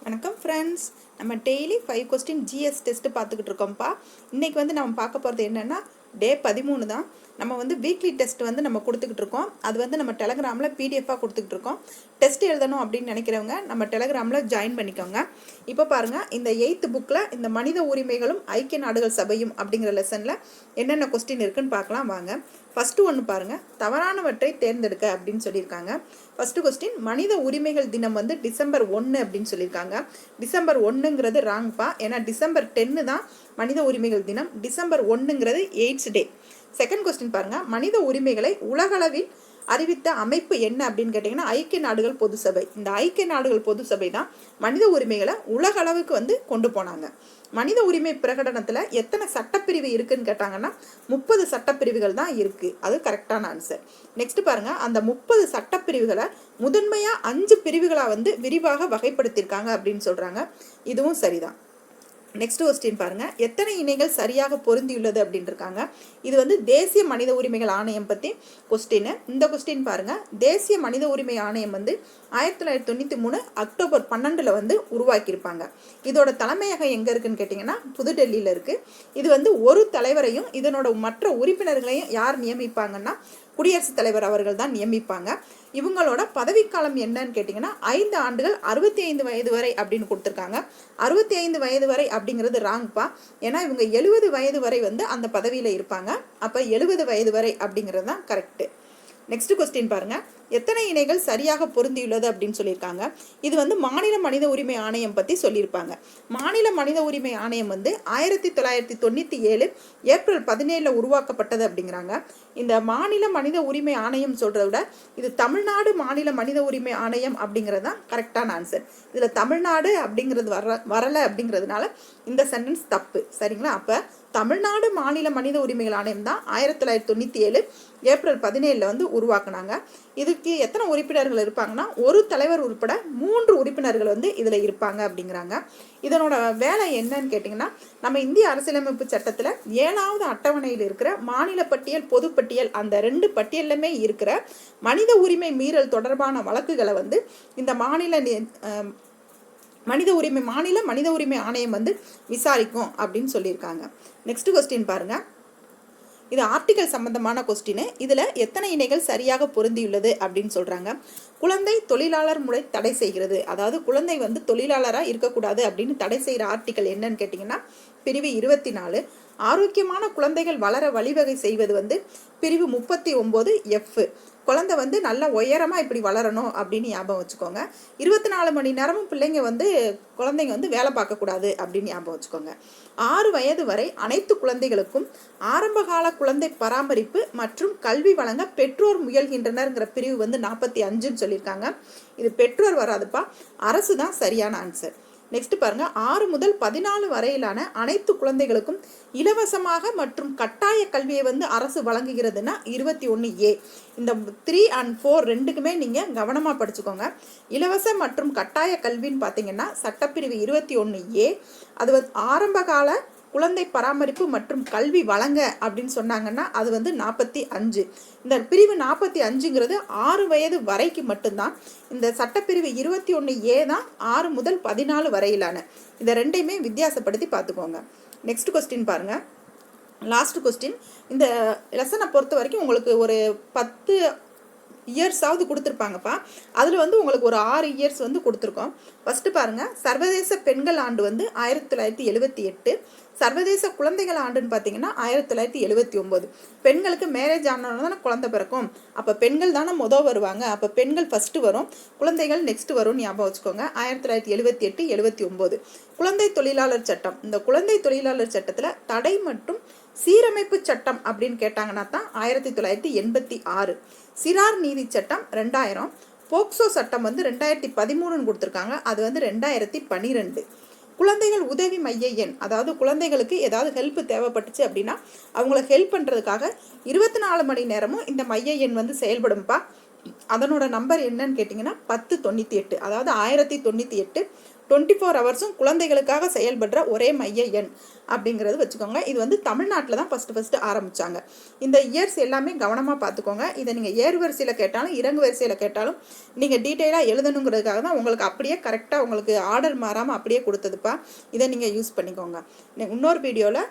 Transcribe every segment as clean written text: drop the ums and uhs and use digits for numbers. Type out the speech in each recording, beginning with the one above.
வணக்கம் ஃப்ரெண்ட்ஸ். நம்ம daily 5 question GS test பார்த்துக்கிட்டு இருக்கோம்ப்பா. இன்றைக்கி வந்து நம்ம பார்க்க போகிறது என்னென்னா டே 13 தான். நம்ம வந்து வீக்லி டெஸ்ட் வந்து நம்ம கொடுத்துக்கிட்டு இருக்கோம். அது வந்து நம்ம டெலகிராமில் பிடிஎஃபாக கொடுத்துக்கிட்டு இருக்கோம். டெஸ்ட் எழுதணும் அப்படின்னு நினைக்கிறவங்க நம்ம டெலகிராமில் ஜாயின் பண்ணிக்கோங்க. இப்போ பாருங்கள், இந்த 8th புக்கில் இந்த மனித உரிமைகளும் ஐக்கிய நாடுகள் சபையும் அப்படிங்கிற லெசனில் என்னென்ன கொஸ்டின் இருக்குன்னு பார்க்கலாம் வாங்க. ஃபஸ்ட்டு ஒன்று பாருங்கள், தவறானவற்றை தேர்ந்தெடுக்க அப்படின்னு சொல்லியிருக்காங்க. ஃபஸ்ட்டு கொஸ்டின், மனித உரிமைகள் தினம் வந்து டிசம்பர் 1 அப்படின்னு சொல்லியிருக்காங்க. டிசம்பர் 1ங்கிறது ராங்ப்பா. ஏன்னா டிசம்பர் 10 தான் மனித உரிமைகள் தினம். டிசம்பர் 1ங்கிறது எய்ட்ஸ் டே. செகண்ட் கொஸ்டின் பாருங்கள், மனித உரிமைகளை உலகளவில் அறிவித்த அமைப்பு என்ன அப்படின்னு கேட்டிங்கன்னா ஐக்கிய நாடுகள் பொது சபை. இந்த ஐக்கிய நாடுகள் பொது சபை தான் மனித உரிமைகளை உலக அளவுக்கு வந்து கொண்டு போனாங்க. மனித உரிமை பிரகடனத்தில் எத்தனை சட்டப்பிரிவு இருக்குன்னு கேட்டாங்கன்னா 30 சட்டப்பிரிவுகள் தான் இருக்குது. அது கரெக்டான ஆன்சர். நெக்ஸ்ட் பாருங்கள், அந்த 30 சட்டப்பிரிவுகளை முதன்மையாக 5 பிரிவுகளாக வந்து விரிவாக வகைப்படுத்தியிருக்காங்க அப்படின்னு சொல்கிறாங்க. இதுவும் சரிதான். நெக்ஸ்ட் கொஸ்டின் பாருங்கள், எத்தனை இணைகள் சரியாக பொருந்தியுள்ளது அப்படின்னு இருக்காங்க. இது வந்து தேசிய மனித உரிமைகள் ஆணையம் பற்றி கொஸ்டின். இந்த கொஸ்டின் பாருங்கள், தேசிய மனித உரிமை ஆணையம் வந்து 1993 அக்டோபர் 12 வந்து உருவாக்கியிருப்பாங்க. இதோட தலைமையகம் எங்கே இருக்குன்னு கேட்டிங்கன்னா புதுடெல்லியில் இருக்குது. இது வந்து ஒரு தலைவரையும் இதனோட மற்ற உறுப்பினர்களையும் யார் நியமிப்பாங்கன்னா குடியரசுத் தலைவர் அவர்கள் தான் நியமிப்பாங்க. இவங்களோட பதவிக்காலம் என்னன்னு கேட்டிங்கன்னா 5 ஆண்டுகள் 65 வயது வரை அப்படின்னு கொடுத்துருக்காங்க. 65 வயது வரை அப்படிங்கிறது ராங்ப்பா. ஏன்னா இவங்க 70 வயது வரை வந்து அந்த பதவியில் இருப்பாங்க. அப்போ 70 வயது வரை அப்படிங்கிறது தான் கரெக்டு. நெக்ஸ்ட் கொஸ்டின் பாருங்க, எத்தனை இணைகள் சரியாக பொருந்தியுள்ளது அப்படின்னு சொல்லியிருக்காங்க. இது வந்து மாநில மனித உரிமை ஆணையம் பற்றி சொல்லியிருப்பாங்க. மாநில மனித உரிமை ஆணையம் வந்து 1997 ஏப்ரல் 17 உருவாக்கப்பட்டது அப்படிங்கிறாங்க. இந்த மாநில மனித உரிமை ஆணையம் சொல்கிறத விட இது தமிழ்நாடு மாநில மனித உரிமை ஆணையம் அப்படிங்கிறது தான் கரெக்டான ஆன்சர். இதில் தமிழ்நாடு அப்படிங்கிறது வரலை அப்படிங்கிறதுனால இந்த சென்டென்ஸ் தப்பு. சரிங்களா? அப்போ தமிழ்நாடு மாநில மனித உரிமைகள் ஆணையம் தான் 1997 ஏப்ரல் 17 வந்து உருவாக்குனாங்க. இதுக்கு எத்தனை உறுப்பினர்கள் இருப்பாங்கன்னா ஒரு தலைவர் உட்பட 3 உறுப்பினர்கள் வந்து இதில் இருப்பாங்க அப்படிங்கிறாங்க. இதனோட வேலை என்னன்னு கேட்டிங்கன்னா, நம்ம இந்திய அரசியலமைப்பு சட்டத்தில் 7வது அட்டவணையில் இருக்கிற மாநில பட்டியல் பொதுப்பட்டியல் அந்த 2 பட்டியலுமே இருக்கிற மனித உரிமை மீறல் தொடர்பான வழக்குகளை வந்து இந்த மாநில மனித உரிமை ஆணையம் வந்து விசாரிக்கும் அப்படின்னு சொல்லியிருக்காங்க. நெக்ஸ்ட் கொஸ்டின் பாருங்க, இது ஆர்டிகல் சம்பந்தமான கொஸ்டின். இதில் எத்தனை இணைகள் சரியாக பொருந்தியுள்ளது அப்படின்னு சொல்கிறாங்க. குழந்தை தொழிலாளர் முறை தடை செய்கிறது. அதாவது குழந்தை வந்து தொழிலாளராக இருக்கக்கூடாது அப்படின்னு தடை செய்கிற ஆர்டிகல் என்னன்னு கேட்டிங்கன்னா பிரிவு 24. ஆரோக்கியமான குழந்தைகள் வளர வழிவகை செய்வது வந்து பிரிவு 39F. குழந்தை வந்து நல்ல உயரமாக இப்படி வளரணும் அப்படின்னு ஞாபகம் வச்சுக்கோங்க. 24 மணி நேரமும் குழந்தைங்க வந்து வேலை பார்க்கக்கூடாது அப்படின்னு ஞாபகம் வச்சுக்கோங்க. 6 வயது வரை அனைத்து குழந்தைகளுக்கும் ஆரம்பகால குழந்தை பராமரிப்பு மற்றும் கல்வி வழங்க பெற்றோர் முயல்கின்றனர்ங்கிற பிரிவு வந்து 45ன்னு சொல்லியிருக்காங்க. இது பெற்றோர் வராதுப்பா, அரசு தான் சரியான ஆன்சர். நெக்ஸ்ட் பாருங்க, 6 முதல் 14 வரையிலான அனைத்து குழந்தைகளுக்கும் இலவசமாக மற்றும் கட்டாய கல்வியை வந்து அரசு வழங்குகிறதுனா 21A. இந்த 3 and 4 ரெண்டுக்குமே நீங்கள் கவனமாக படிச்சுக்கோங்க. இலவச மற்றும் கட்டாய கல்வின்னு பார்த்தீங்கன்னா சட்டப்பிரிவு 21A. அது வந்து ஆரம்பகால குழந்தை பராமரிப்பு மற்றும் கல்வி வழங்க அப்படின்னு சொன்னாங்கன்னா அது வந்து 45. இந்த பிரிவு 45ங்கிறது 6 வயது வரைக்கு மட்டும்தான். இந்த சட்டப்பிரிவு 21A தான் 6 முதல் 14 வரையிலான. இந்த ரெண்டையுமே வித்தியாசப்படுத்தி பார்த்துக்கோங்க. நெக்ஸ்ட் கொஸ்டின் பாருங்க, லாஸ்ட் கொஸ்டின். இந்த லெசனை பொறுத்த வரைக்கும் உங்களுக்கு ஒரு 10 இயர்ஸாவது கொடுத்துருப்பாங்கப்பா. அதில் வந்து உங்களுக்கு ஒரு 6 இயர்ஸ் வந்து கொடுத்துருக்கோம். ஃபஸ்ட்டு பாருங்கள், சர்வதேச பெண்கள் ஆண்டு வந்து 1978. சர்வதேச குழந்தைகள் ஆண்டுன்னு பார்த்தீங்கன்னா 1979. பெண்களுக்கு மேரேஜ் ஆனோன்னு தானே குழந்தை பிறக்கும். அப்போ பெண்கள் தானே வருவாங்க. அப்போ பெண்கள் ஃபஸ்ட்டு வரும், குழந்தைகள் நெக்ஸ்ட் வரும்னு ஞாபகம் வச்சுக்கோங்க. 1978, 79. குழந்தை தொழிலாளர் சட்டம். இந்த குழந்தை தொழிலாளர் சட்டத்தில் தடை மற்றும் சீரமைப்பு சட்டம் அப்படின்னு கேட்டாங்கன்னா தான் 1986. சிறார் நீதி சட்டம் 2000. போக்சோ சட்டம் வந்து 2013 கொடுத்துருக்காங்க. அது வந்து 2012. குழந்தைகள் உதவி மைய எண், அதாவது குழந்தைகளுக்கு ஏதாவது ஹெல்ப் தேவைப்பட்டுச்சு அப்படின்னா அவங்கள ஹெல்ப் பண்ணுறதுக்காக 24 மணி நேரமும் இந்த மைய எண் வந்து செயல்படும்பா. அதனோட நம்பர் என்னன்னு கேட்டிங்கன்னா 1098. அதாவது 1098 24 ஹவர்ஸும் குழந்தைகளுக்காக செயல்படுற ஒரே மைய எண் அப்படிங்கிறது வச்சுக்கோங்க. இது வந்து தமிழ்நாட்டில் தான் ஃபஸ்ட்டு ஆரம்பித்தாங்க. இந்த இயர்ஸ் எல்லாமே கவனமாக பார்த்துக்கோங்க. இதை நீங்கள் ஏறு வரிசையில் கேட்டாலும் இறங்கு வரிசையில் கேட்டாலும் நீங்கள் டீட்டெயிலாக எழுதணுங்கிறதுக்காக தான் உங்களுக்கு அப்படியே கரெக்டாக உங்களுக்கு ஆர்டர் மாறாமல் அப்படியே கொடுத்ததுப்பா. இதை நீங்கள் யூஸ் பண்ணிக்கோங்க. இன்னொரு வீடியோவில்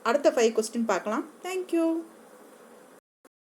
அடுத்த 5 கொஸ்டின் பார்க்கலாம். தேங்க்யூ.